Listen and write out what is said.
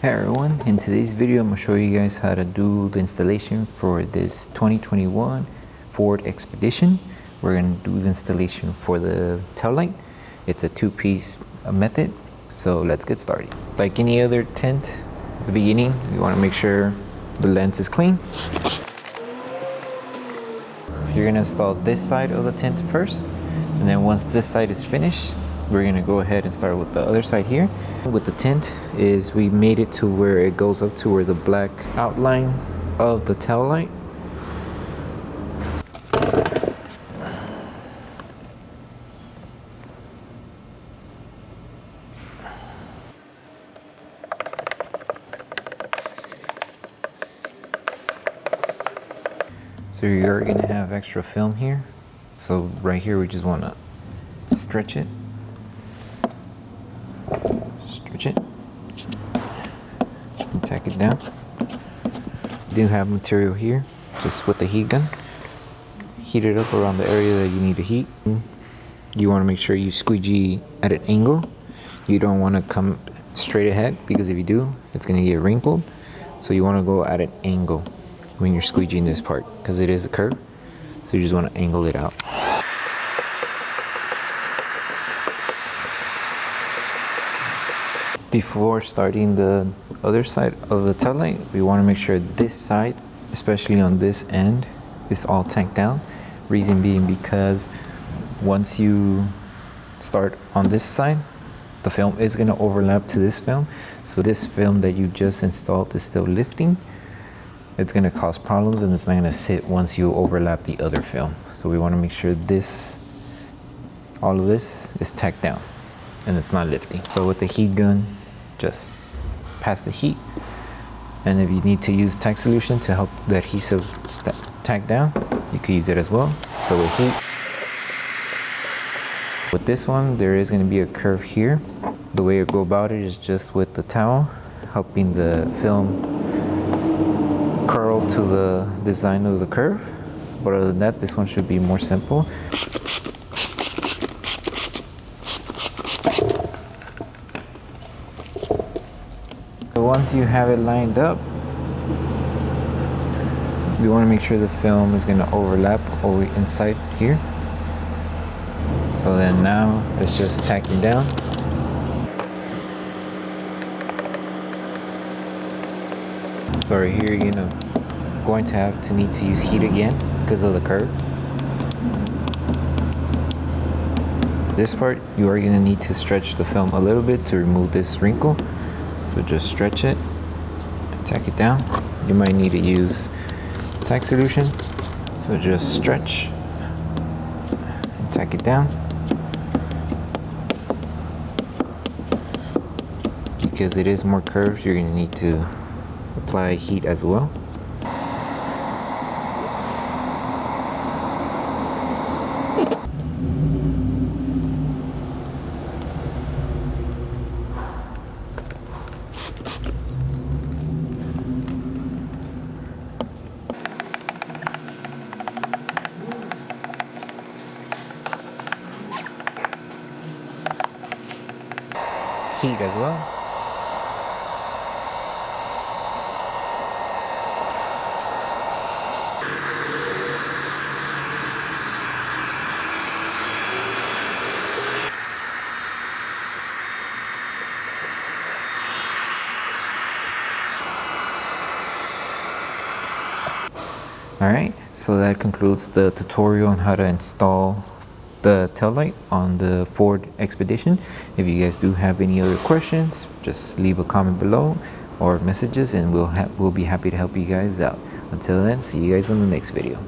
Hey everyone, in today's video I'm going to show you guys how to do the installation for this 2021 Ford Expedition. We're going to do the installation for the tail light. It's a two-piece method, so let's get started. Like any other tint at the beginning, you want to make sure the lens is clean. You're going to install this side of the tint first, and then once this side is finished, we're gonna go ahead and start with the other side here. With the tint is we made it to where it goes up to where the black outline of the tail light. So you're gonna have extra film here. So right here we just wanna stretch it. And tack it down. Do have material here, just with the heat gun. Heat it up around the area that you need to heat. You want to make sure you squeegee at an angle. You don't want to come straight ahead, because if you do, it's going to get wrinkled. So you want to go at an angle when you're squeegeeing this part, because it is a curve. So you just want to angle it out. Before starting the other side of the tail light, we want to make sure this side, especially on this end, is all tacked down. Reason being because once you start on this side, the film is going to overlap to this film. So this film that you just installed is still lifting. It's going to cause problems, and it's not going to sit once you overlap the other film. So we want to make sure all of this is tacked down and it's not lifting. So with the heat gun, just pass the heat, and if you need to use Tack Solution to help the adhesive tack down, you can use it as well. So with heat, with this one there is going to be a curve here. The way you go about it is just with the towel, helping the film curl to the design of the curve. But other than that, this one should be more simple. Once you have it lined up, we want to make sure the film is going to overlap over inside here. So then now it's just tacking down. So right here you're going to need to use heat again because of the curve. This part you are going to need to stretch the film a little bit to remove this wrinkle. So just stretch it and tack it down. You might need to use Tack Solution. So just stretch and tack it down. Because it is more curved, you're going to need to apply heat as well. Heat as well. Alright, so that concludes the tutorial on how to install the tail light on the Ford Expedition. If you guys do have any other questions, just leave a comment below or messages, and we'll be happy to help you guys out. Until then, see you guys on the next video.